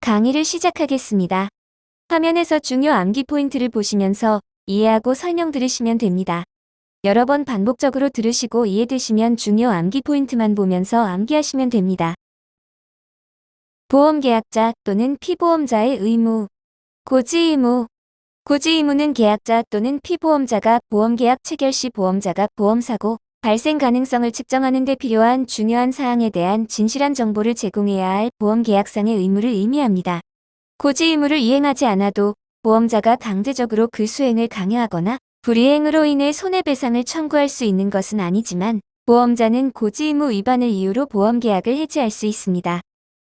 강의를 시작하겠습니다. 화면에서 중요 암기 포인트를 보시면서 이해하고 설명 들으시면 됩니다. 여러 번 반복적으로 들으시고 이해되시면 중요 암기 포인트만 보면서 암기하시면 됩니다. 보험계약자 또는 피보험자의 의무. 고지의무. 고지의무는 계약자 또는 피보험자가 보험계약 체결 시 보험자가 보험사고 발생 가능성을 측정하는 데 필요한 중요한 사항에 대한 진실한 정보를 제공해야 할 보험계약상의 의무를 의미합니다. 고지의무를 이행하지 않아도 보험자가 강제적으로 그 수행을 강요하거나 불이행으로 인해 손해배상을 청구할 수 있는 것은 아니지만 보험자는 고지의무 위반을 이유로 보험계약을 해지할 수 있습니다.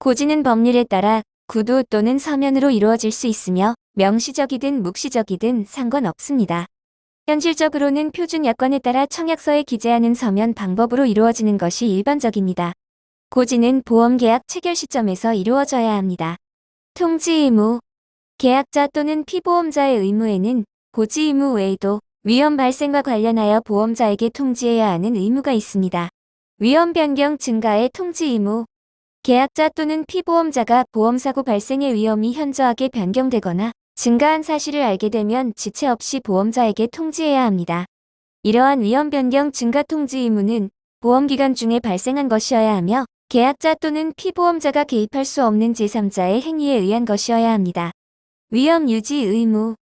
고지는 법률에 따라 구두 또는 서면으로 이루어질 수 있으며 명시적이든 묵시적이든 상관없습니다. 현실적으로는 표준 약관에 따라 청약서에 기재하는 서면 방법으로 이루어지는 것이 일반적입니다. 고지는 보험계약 체결 시점에서 이루어져야 합니다. 통지 의무. 계약자 또는 피보험자의 의무에는 고지 의무 외에도 위험 발생과 관련하여 보험자에게 통지해야 하는 의무가 있습니다. 위험 변경 증가의 통지 의무. 계약자 또는 피보험자가 보험사고 발생의 위험이 현저하게 변경되거나 증가한 사실을 알게 되면 지체 없이 보험자에게 통지해야 합니다. 이러한 위험 변경 증가 통지 의무는 보험기간 중에 발생한 것이어야 하며 계약자 또는 피보험자가 개입할 수 없는 제3자의 행위에 의한 것이어야 합니다. 위험 유지 의무.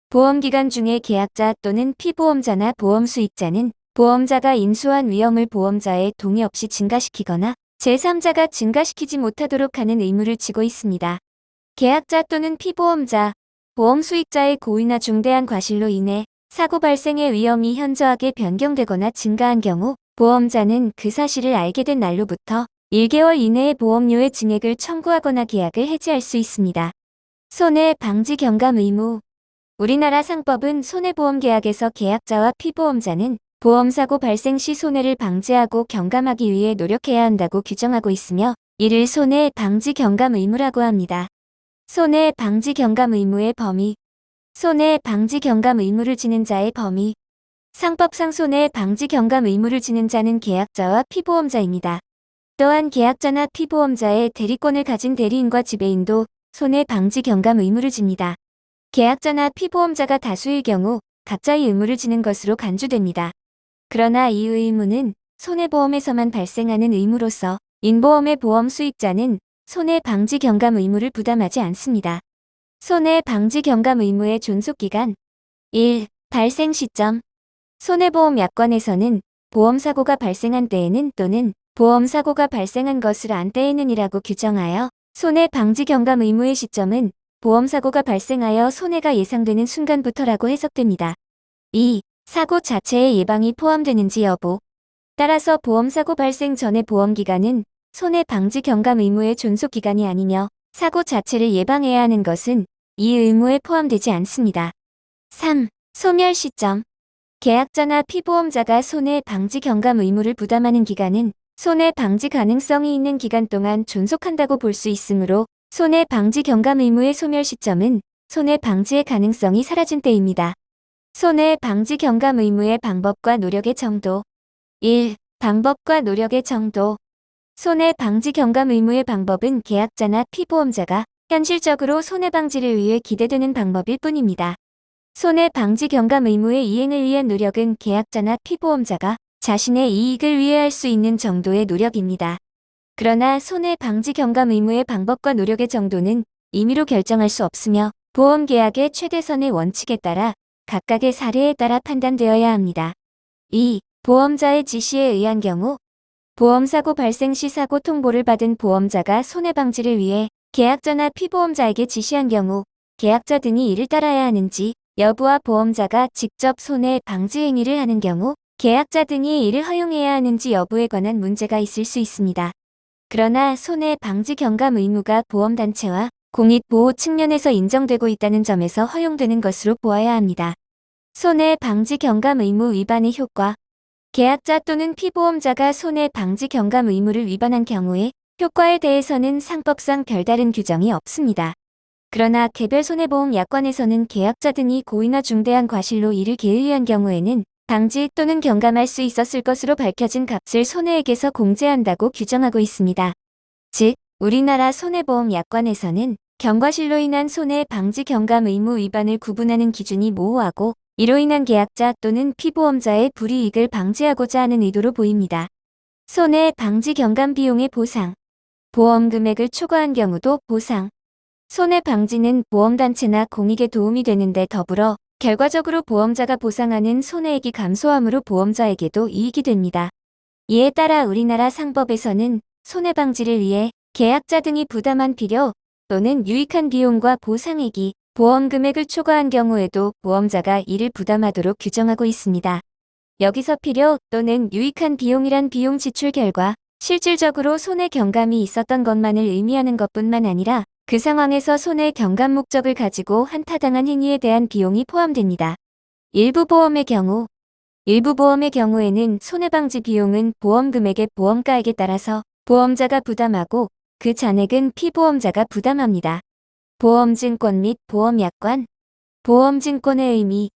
보험기간 중에 계약자 또는 피보험자나 보험수익자는 보험자가 인수한 위험을 보험자의 동의 없이 증가시키거나 제3자가 증가시키지 못하도록 하는 의무를 지고 있습니다. 계약자 또는 피보험자, 보험수익자의 고의나 중대한 과실로 인해 사고 발생의 위험이 현저하게 변경되거나 증가한 경우 보험자는 그 사실을 알게 된 날로부터 1개월 이내에 보험료의 증액을 청구하거나 계약을 해지할 수 있습니다. 손해 방지 경감 의무. 우리나라 상법은 손해보험 계약에서 계약자와 피보험자는 보험사고 발생 시 손해를 방지하고 경감하기 위해 노력해야 한다고 규정하고 있으며 이를 손해 방지 경감 의무라고 합니다. 손해 방지 경감 의무의 범위. 손해 방지 경감 의무를 지는 자의 범위. 상법상 손해 방지 경감 의무를 지는 자는 계약자와 피보험자입니다. 또한 계약자나 피보험자의 대리권을 가진 대리인과 지배인도 손해 방지 경감 의무를 집니다. 계약자나 피보험자가 다수일 경우 각자의 의무를 지는 것으로 간주됩니다. 그러나 이 의무는 손해보험에서만 발생하는 의무로서 인보험의 보험 수익자는 손해 방지 경감 의무를 부담하지 않습니다. 손해 방지 경감 의무의 존속기간. 1. 발생 시점. 손해보험 약관에서는 보험사고가 발생한 때에는 또는 보험사고가 발생한 것을 안 때에는 이라고 규정하여 손해 방지 경감 의무의 시점은 보험사고가 발생하여 손해가 예상되는 순간부터라고 해석됩니다. 2. 사고 자체의 예방이 포함되는지 여부. 따라서 보험사고 발생 전의 보험기간은 손해 방지 경감 의무의 존속기간이 아니며 사고 자체를 예방해야 하는 것은 이 의무에 포함되지 않습니다. 3. 소멸 시점. 계약자나 피보험자가 손해 방지 경감 의무를 부담하는 기간은 손해 방지 가능성이 있는 기간 동안 존속한다고 볼 수 있으므로 손해 방지 경감 의무의 소멸 시점은 손해 방지의 가능성이 사라진 때입니다. 손해 방지 경감 의무의 방법과 노력의 정도. 1. 방법과 노력의 정도. 손해 방지 경감 의무의 방법은 계약자나 피보험자가 현실적으로 손해 방지를 위해 기대되는 방법일 뿐입니다. 손해 방지 경감 의무의 이행을 위한 노력은 계약자나 피보험자가 자신의 이익을 위해 할 수 있는 정도의 노력입니다. 그러나 손해 방지 경감 의무의 방법과 노력의 정도는 임의로 결정할 수 없으며 보험계약의 최대선의 원칙에 따라 각각의 사례에 따라 판단되어야 합니다. 2. 보험자의 지시에 의한 경우. 보험사고 발생 시 사고 통보를 받은 보험자가 손해방지를 위해 계약자나 피보험자에게 지시한 경우 계약자 등이 이를 따라야 하는지 여부와 보험자가 직접 손해방지 행위를 하는 경우 계약자 등이 이를 허용해야 하는지 여부에 관한 문제가 있을 수 있습니다. 그러나 손해방지 경감 의무가 보험단체와 공익보호 측면에서 인정되고 있다는 점에서 허용되는 것으로 보아야 합니다. 손해방지 경감 의무 위반의 효과. 계약자 또는 피보험자가 손해방지 경감 의무를 위반한 경우에 효과에 대해서는 상법상 별다른 규정이 없습니다. 그러나 개별 손해보험 약관에서는 계약자 등이 고의나 중대한 과실로 이를 게을리한 경우에는 방지 또는 경감할 수 있었을 것으로 밝혀진 값을 손해액에서 공제한다고 규정하고 있습니다. 즉, 우리나라 손해보험 약관에서는 경과실로 인한 손해 방지 경감 의무 위반을 구분하는 기준이 모호하고 이로 인한 계약자 또는 피보험자의 불이익을 방지하고자 하는 의도로 보입니다. 손해 방지 경감 비용의 보상. 보험 금액을 초과한 경우도 보상. 손해 방지는 보험단체나 공익에 도움이 되는데 더불어 결과적으로 보험자가 보상하는 손해액이 감소함으로 보험자에게도 이익이 됩니다. 이에 따라 우리나라 상법에서는 손해 방지를 위해 계약자 등이 부담한 필요 또는 유익한 비용과 보상액이 보험 금액을 초과한 경우에도 보험자가 이를 부담하도록 규정하고 있습니다. 여기서 필요 또는 유익한 비용이란 비용 지출 결과 실질적으로 손해 경감이 있었던 것만을 의미하는 것뿐만 아니라 그 상황에서 손해 경감 목적을 가지고 한 타당한 행위에 대한 비용이 포함됩니다. 일부 보험의 경우에는 손해방지 비용은 보험 금액의 보험가액에 따라서 보험자가 부담하고 그 잔액은 피보험자가 부담합니다. 보험증권 및 보험약관. 보험증권의 의미.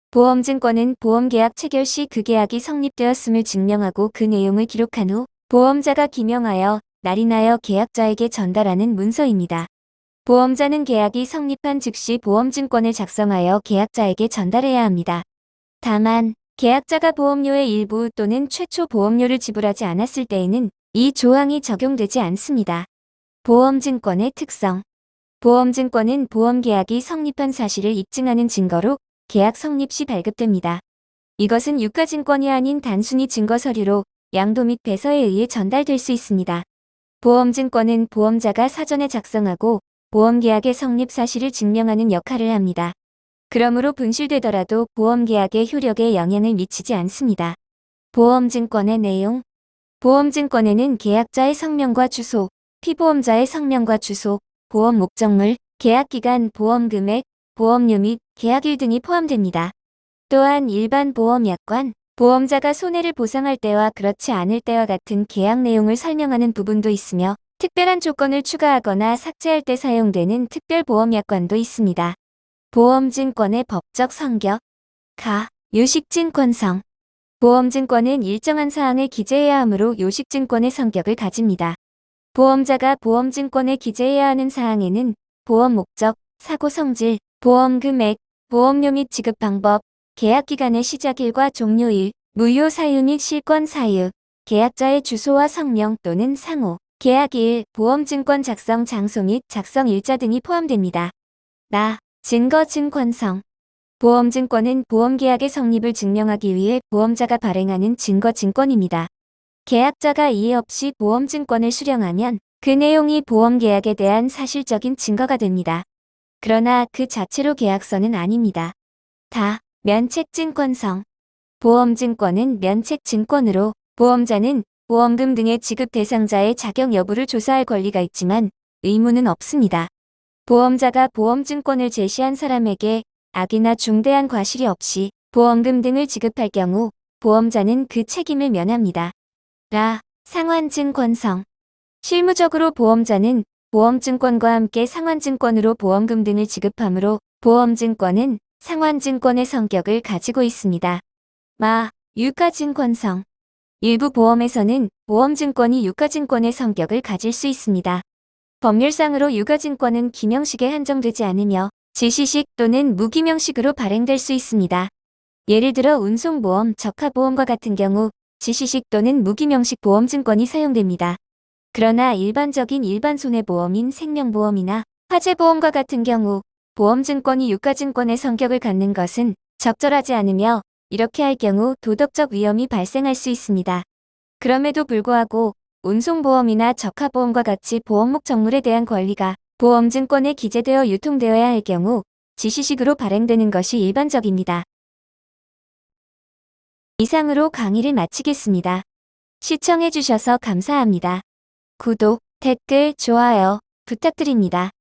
보험증권은 보험계약 체결 시 그 계약이 성립되었음을 증명하고 그 내용을 기록한 후 보험자가 기명하여 날인하여 계약자에게 전달하는 문서입니다. 보험자는 계약이 성립한 즉시 보험증권을 작성하여 계약자에게 전달해야 합니다. 다만 계약자가 보험료의 일부 또는 최초 보험료를 지불하지 않았을 때에는 이 조항이 적용되지 않습니다. 보험증권의 특성. 보험증권은 보험계약이 성립한 사실을 입증하는 증거로 계약 성립 시 발급됩니다. 이것은 유가증권이 아닌 단순히 증거서류로 양도 및 배서에 의해 전달될 수 있습니다. 보험증권은 보험자가 사전에 작성하고 보험계약의 성립 사실을 증명하는 역할을 합니다. 그러므로 분실되더라도 보험계약의 효력에 영향을 미치지 않습니다. 보험증권의 내용. 보험증권에는 계약자의 성명과 주소, 피보험자의 성명과 주소, 보험 목적물, 계약기간, 보험금액, 보험료 및 계약일 등이 포함됩니다. 또한 일반 보험약관, 보험자가 손해를 보상할 때와 그렇지 않을 때와 같은 계약 내용을 설명하는 부분도 있으며 특별한 조건을 추가하거나 삭제할 때 사용되는 특별보험약관도 있습니다. 보험증권의 법적 성격. 요식증권성. 보험증권은 일정한 사항을 기재해야 하므로 요식증권의 성격을 가집니다. 보험자가 보험증권에 기재해야 하는 사항에는 보험 목적, 사고 성질, 보험 금액, 보험료 및 지급 방법, 계약기간의 시작일과 종료일, 무효 사유 및 실권 사유, 계약자의 주소와 성명 또는 상호, 계약일, 보험증권 작성 장소 및 작성 일자 등이 포함됩니다. 증거증권성. 보험증권은 보험계약의 성립을 증명하기 위해 보험자가 발행하는 증거증권입니다. 계약자가 이해 없이 보험증권을 수령하면 그 내용이 보험계약에 대한 사실적인 증거가 됩니다. 그러나 그 자체로 계약서는 아닙니다. 면책증권성. 보험증권은 면책증권으로 보험자는 보험금 등의 지급 대상자의 자격 여부를 조사할 권리가 있지만 의무는 없습니다. 보험자가 보험증권을 제시한 사람에게 악이나 중대한 과실이 없이 보험금 등을 지급할 경우 보험자는 그 책임을 면합니다. 상환증권성. 실무적으로 보험자는 보험증권과 함께 상환증권으로 보험금 등을 지급하므로 보험증권은 상환증권의 성격을 가지고 있습니다. 유가증권성. 일부 보험에서는 보험증권이 유가증권의 성격을 가질 수 있습니다. 법률상으로 유가증권은 기명식에 한정되지 않으며 지시식 또는 무기명식으로 발행될 수 있습니다. 예를 들어 운송보험, 적하보험과 같은 경우 지시식 또는 무기명식 보험증권이 사용됩니다. 그러나 일반적인 일반손해보험인 생명보험이나 화재보험과 같은 경우 보험증권이 유가증권의 성격을 갖는 것은 적절하지 않으며 이렇게 할 경우 도덕적 위험이 발생할 수 있습니다. 그럼에도 불구하고 운송보험이나 적하보험과 같이 보험 목적물에 대한 권리가 보험증권에 기재되어 유통되어야 할 경우 지시식으로 발행되는 것이 일반적입니다. 이상으로 강의를 마치겠습니다. 시청해주셔서 감사합니다. 구독, 댓글, 좋아요 부탁드립니다.